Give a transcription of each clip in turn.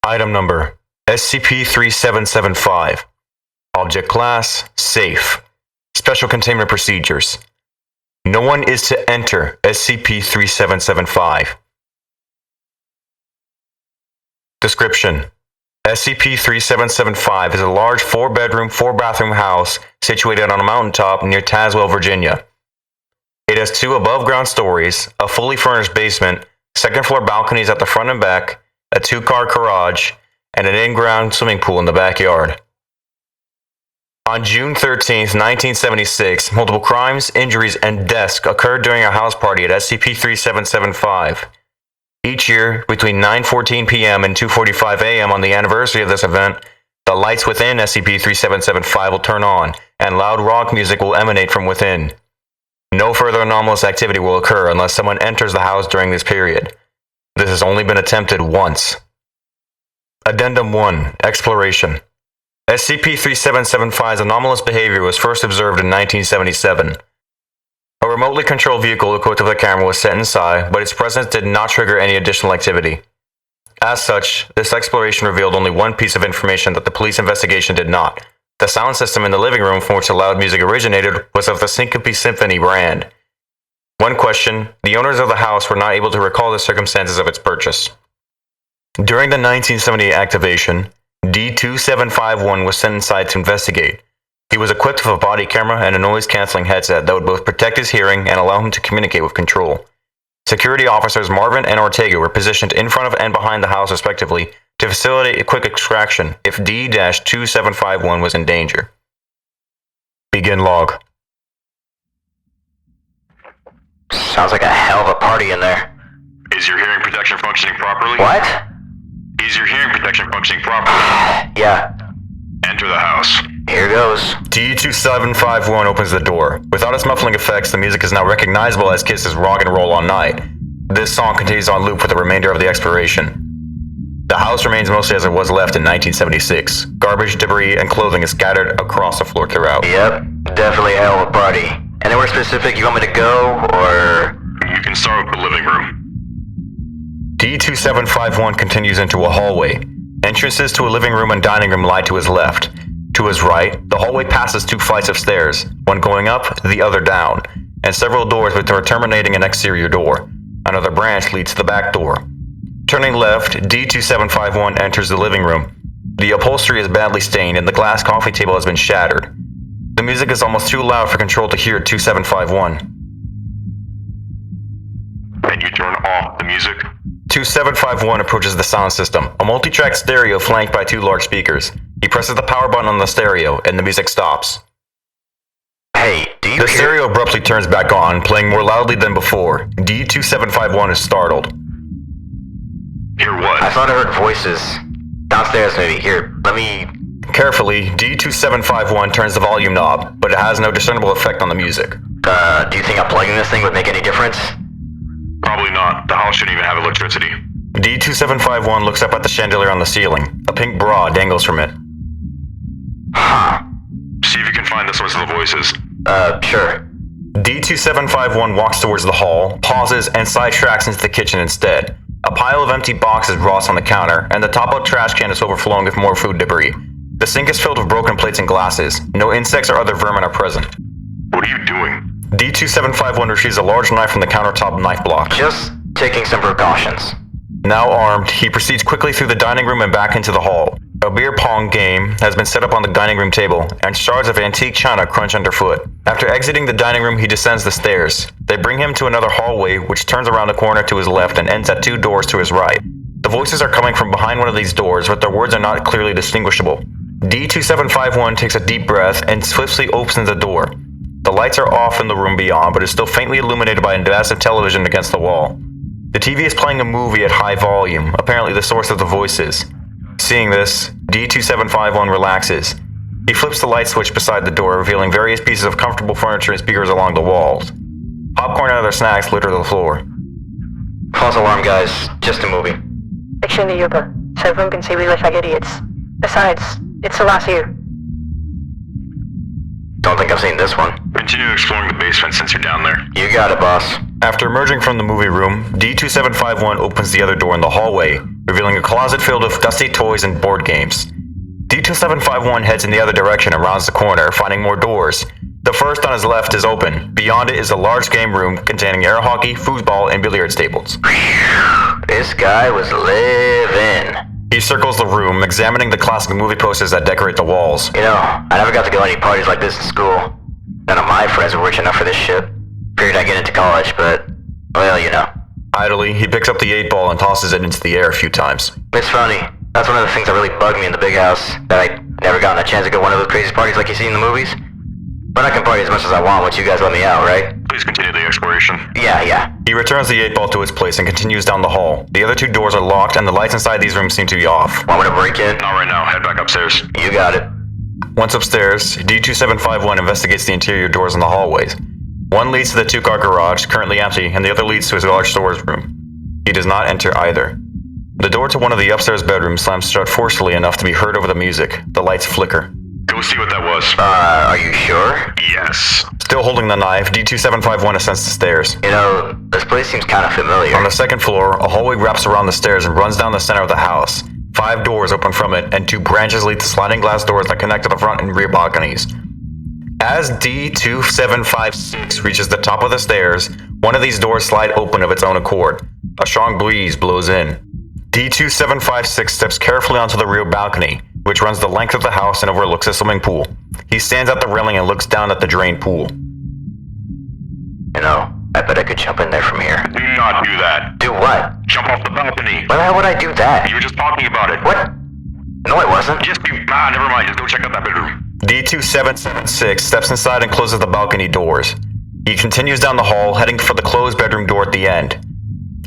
Item number SCP-3775. Object Class Safe. Special Containment Procedures. No one is to enter SCP-3775. Description: SCP-3775 is a large 4-bedroom, 4-bathroom house situated on a mountaintop near Tazewell, Virginia. It has 2 above-ground stories, a fully furnished basement, second-floor balconies at the front and back, a 2-car garage, and an in-ground swimming pool in the backyard. On June 13, 1976, multiple crimes, injuries, and deaths occurred during a house party at SCP-3775. Each year, between 9:14 p.m. and 2:45 a.m. on the anniversary of this event, the lights within SCP-3775 will turn on, and loud rock music will emanate from within. No further anomalous activity will occur unless someone enters the house during this period. This has only been attempted once. Addendum 1. Exploration. SCP-3775's anomalous behavior was first observed in 1977. A remotely controlled vehicle equipped with a camera was set inside, but its presence did not trigger any additional activity. As such, this exploration revealed only one piece of information that the police investigation did not. The sound system in the living room from which the loud music originated was of the Syncope Symphony brand. One question: the owners of the house were not able to recall the circumstances of its purchase. During the 1978 activation, D-2751 was sent inside to investigate. He was equipped with a body camera and a noise-canceling headset that would both protect his hearing and allow him to communicate with Control. Security officers Marvin and Ortega were positioned in front of and behind the house respectively to facilitate a quick extraction if D-2751 was in danger. Begin log. Sounds like a hell of a party in there. Is your hearing protection functioning properly? What? Is your hearing protection functioning properly? Yeah. Enter the house. Here goes. D-2751 opens the door. Without its muffling effects, the music is now recognizable as Kiss's Rock and Roll All Night. This song continues on loop for the remainder of the exploration. The house remains mostly as it was left in 1976. Garbage, debris, and clothing is scattered across the floor throughout. Yep, definitely a hell of a party. Anywhere specific you want me to go, or...? You can start with the living room. D-2751 continues into a hallway. Entrances to a living room and dining room lie to his left. To his right, the hallway passes 2 flights of stairs, one going up, the other down, and several doors which are terminating an exterior door. Another branch leads to the back door. Turning left, D-2751 enters the living room. The upholstery is badly stained and the glass coffee table has been shattered. The music is almost too loud for Control to hear 2751. Then you turn off the music. 2751 approaches the sound system, a multi-track stereo flanked by 2 large speakers. He presses the power button on the stereo, and the music stops. Hey, do you The hear... stereo abruptly turns back on, playing more loudly than before. D-2751 is startled. Hear what? I thought I heard voices. Downstairs maybe. Here, let me... Carefully, D-2751 turns the volume knob, but it has no discernible effect on the music. Do you think unplugging this thing would make any difference? Probably not. The house shouldn't even have electricity. D-2751 looks up at the chandelier on the ceiling. A pink bra dangles from it. Huh. See if you can find the source of the voices. Sure. D-2751 walks towards the hall, pauses, and sidetracks into the kitchen instead. A pile of empty boxes rots on the counter, and the top-up trash can is overflowing with more food debris. The sink is filled with broken plates and glasses. No insects or other vermin are present. What are you doing? D-2751 retrieves a large knife from the countertop knife block. Just taking some precautions. Now armed, he proceeds quickly through the dining room and back into the hall. A beer pong game has been set up on the dining room table, and shards of antique china crunch underfoot. After exiting the dining room, he descends the stairs. They bring him to another hallway, which turns around the corner to his left and ends at 2 doors to his right. The voices are coming from behind one of these doors, but their words are not clearly distinguishable. D-2751 takes a deep breath and swiftly opens the door. The lights are off in the room beyond, but is still faintly illuminated by a massive television against the wall. The TV is playing a movie at high volume, apparently the source of the voices. Seeing this, D-2751 relaxes. He flips the light switch beside the door, revealing various pieces of comfortable furniture and speakers along the walls. Popcorn and other snacks litter the floor. False alarm, guys. Just a movie. Extremely Yuba, so everyone can see we look like idiots. Besides, it's the last year. Don't think I've seen this one. Continue exploring the basement since you're down there. You got it, boss. After emerging from the movie room, D-2751 opens the other door in the hallway. revealing a closet filled with dusty toys and board games. D2751 heads in the other direction and rounds the corner, finding more doors. The first on his left is open. Beyond it is a large game room containing air hockey, foosball, and billiards tables. This guy was living. He circles the room, examining the classic movie posters that decorate the walls. You know, I never got to go to any parties like this in school. None of my friends were rich enough for this shit. Figured I'd get into college, but, well, you know. Idly, he picks up the 8-ball and tosses it into the air a few times. It's funny. That's one of the things that really bugged me in the big house, that I never gotten a chance to go to one of those crazy parties like you see in the movies. But I can party as much as I want once you guys let me out, right? Please continue the exploration. Yeah. He returns the 8-ball to its place and continues down the hall. The other 2 doors are locked and the lights inside these rooms seem to be off. Want me to break in? Not right now. Head back upstairs. You got it. Once upstairs, D2751 investigates the interior doors in the hallways. One leads to the 2-car garage, currently empty, and the other leads to his large storage room. He does not enter either. The door to one of the upstairs bedrooms slams shut forcefully enough to be heard over the music. The lights flicker. Go see what that was. Are you sure? Yes. Still holding the knife, D2751 ascends the stairs. You know, this place seems kind of familiar. On the second floor, a hallway wraps around the stairs and runs down the center of the house. 5 doors open from it, and 2 branches lead to sliding glass doors that connect to the front and rear balconies. As D2756 reaches the top of the stairs, one of these doors slide open of its own accord. A strong breeze blows in. D2756 steps carefully onto the rear balcony, which runs the length of the house and overlooks a swimming pool. He stands at the railing and looks down at the drained pool. You know, I bet I could jump in there from here. Do not do that. Do what? Jump off the balcony. Why the hell would I do that? You were just talking about it. What? No, I wasn't. Just be... never mind. Just go check out that bedroom. D2776 steps inside and closes the balcony doors. He continues down the hall, heading for the closed bedroom door at the end.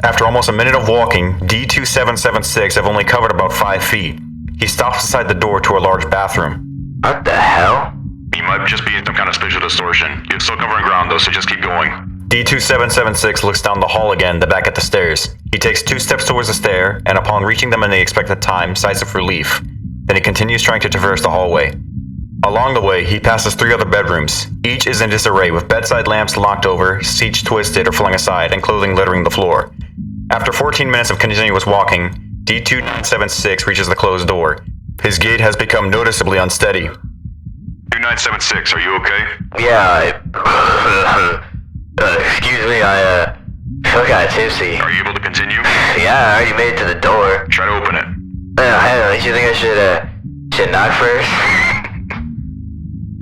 After almost a minute of walking, D2776 have only covered about 5 feet. He stops inside the door to a large bathroom. What the hell? You might just be in some kind of spatial distortion. You're still covering ground though, so just keep going. D2776 looks down the hall again, then back at the stairs. He takes 2 steps towards the stair, and upon reaching them in the expected time, sighs of relief. Then he continues trying to traverse the hallway. Along the way, he passes 3 other bedrooms. Each is in disarray, with bedside lamps knocked over, seats twisted or flung aside, and clothing littering the floor. After 14 minutes of continuous walking, D2976 reaches the closed door. His gait has become noticeably unsteady. 2976, are you okay? Yeah, excuse me, I feel kinda tipsy. Are you able to continue? Yeah, I already made it to the door. Try to open it. Hey, you think I should knock first?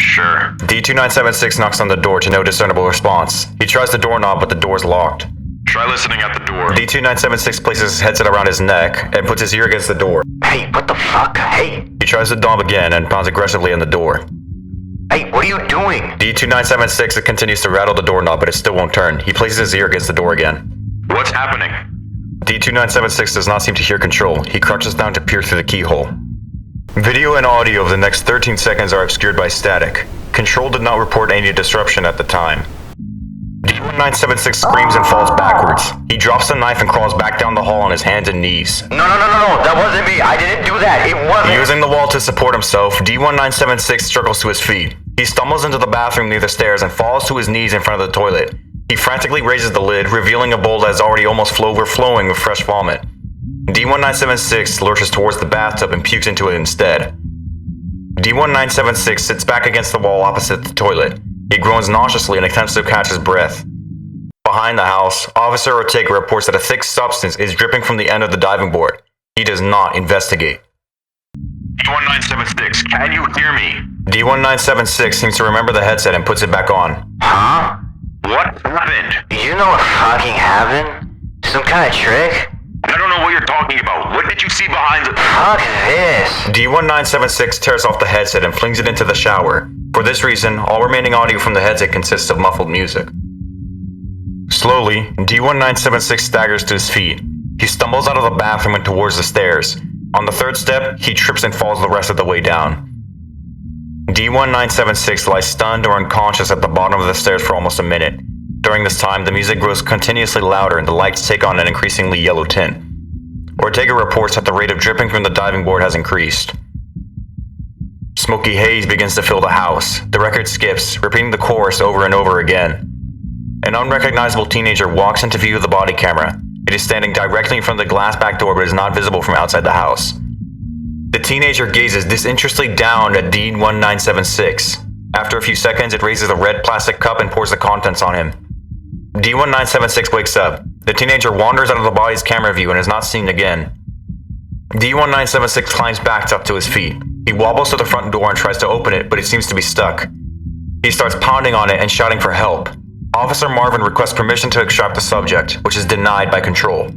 Sure. D2976 knocks on the door to no discernible response. He tries the doorknob, but the door's locked. Try listening at the door. D2976 places his headset around his neck and puts his ear against the door. Hey, what the fuck? Hey! He tries the knob again and pounds aggressively on the door. Hey, what are you doing? D2976 continues to rattle the doorknob, but it still won't turn. He places his ear against the door again. What's happening? D2976 does not seem to hear Control. He crouches down to peer through the keyhole. Video and audio of the next 13 seconds are obscured by static. Control did not report any disruption at the time. D1976 screams and falls backwards. He drops the knife and crawls back down the hall on his hands and knees. No, that wasn't me. I didn't do that. It wasn't. Using the wall to support himself, D1976 struggles to his feet. He stumbles into the bathroom near the stairs and falls to his knees in front of the toilet. He frantically raises the lid, revealing a bowl that is already almost overflowing with fresh vomit. D1976 lurches towards the bathtub and pukes into it instead. D1976 sits back against the wall opposite the toilet. He groans nauseously and attempts to catch his breath. Behind the house, Officer Ortega reports that a thick substance is dripping from the end of the diving board. He does not investigate. D1976, can you hear me? D1976 seems to remember the headset and puts it back on. Huh? What happened? You know what fucking happened? Some kind of trick? I don't know what you're talking about. What did you see behind the... Fuck this. D1976 tears off the headset and flings it into the shower. For this reason, all remaining audio from the headset consists of muffled music. Slowly, D1976 staggers to his feet. He stumbles out of the bathroom and towards the stairs. On the 3rd step, he trips and falls the rest of the way down. D1976 lies stunned or unconscious at the bottom of the stairs for almost a minute. During this time, the music grows continuously louder and the lights take on an increasingly yellow tint. Ortega reports that the rate of dripping from the diving board has increased. Smoky haze begins to fill the house. The record skips, repeating the chorus over and over again. An unrecognizable teenager walks into view of the body camera. It is standing directly in front of the glass back door but is not visible from outside the house. The teenager gazes disinterestedly down at D1976. After a few seconds, it raises a red plastic cup and pours the contents on him. D1976 wakes up. The teenager wanders out of the body's camera view and is not seen again. D1976 climbs back up to his feet. He wobbles to the front door and tries to open it, but it seems to be stuck. He starts pounding on it and shouting for help. Officer Marvin requests permission to extract the subject, which is denied by Control.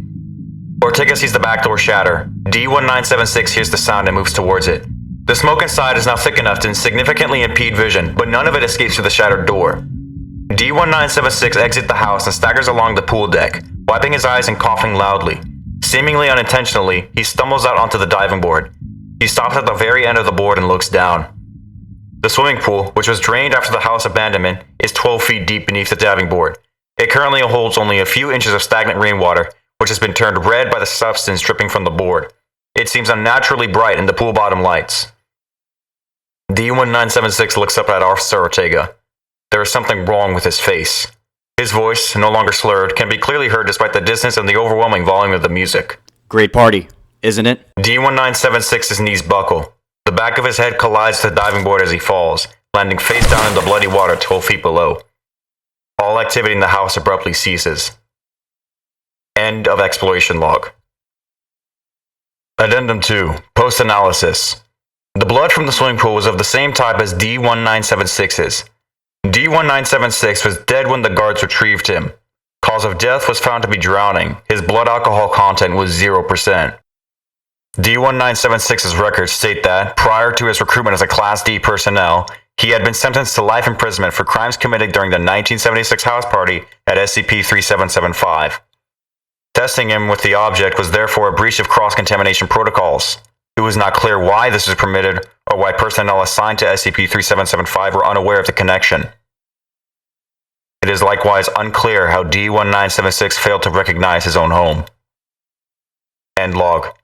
Ortega sees the back door shatter. D1976 hears the sound and moves towards it. The smoke inside is now thick enough to significantly impede vision, but none of it escapes through the shattered door. D1976 exits the house and staggers along the pool deck, wiping his eyes and coughing loudly. Seemingly unintentionally, he stumbles out onto the diving board. He stops at the very end of the board and looks down. The swimming pool, which was drained after the house abandonment, is 12 feet deep beneath the diving board. It currently holds only a few inches of stagnant rainwater, which has been turned red by the substance dripping from the board. It seems unnaturally bright in the pool bottom lights. D1976 looks up at Officer Ortega. There is something wrong with his face. His voice, no longer slurred, can be clearly heard despite the distance and the overwhelming volume of the music. Great party, isn't it? D1976's knees buckle. The back of his head collides with the diving board as he falls, landing face down in the bloody water 12 feet below. All activity in the house abruptly ceases. End of exploration log. Addendum 2. Post-analysis. The blood from the swimming pool was of the same type as D1976's. D1976 was dead when the guards retrieved him. Cause of death was found to be drowning. His blood alcohol content was 0%. D1976's records state that, prior to his recruitment as a Class D personnel, he had been sentenced to life imprisonment for crimes committed during the 1976 house party at SCP-3775. Testing him with the object was therefore a breach of cross-contamination protocols. It was not clear why this was permitted or why personnel assigned to SCP-3775 were unaware of the connection. It is likewise unclear how D1976 failed to recognize his own home. End log.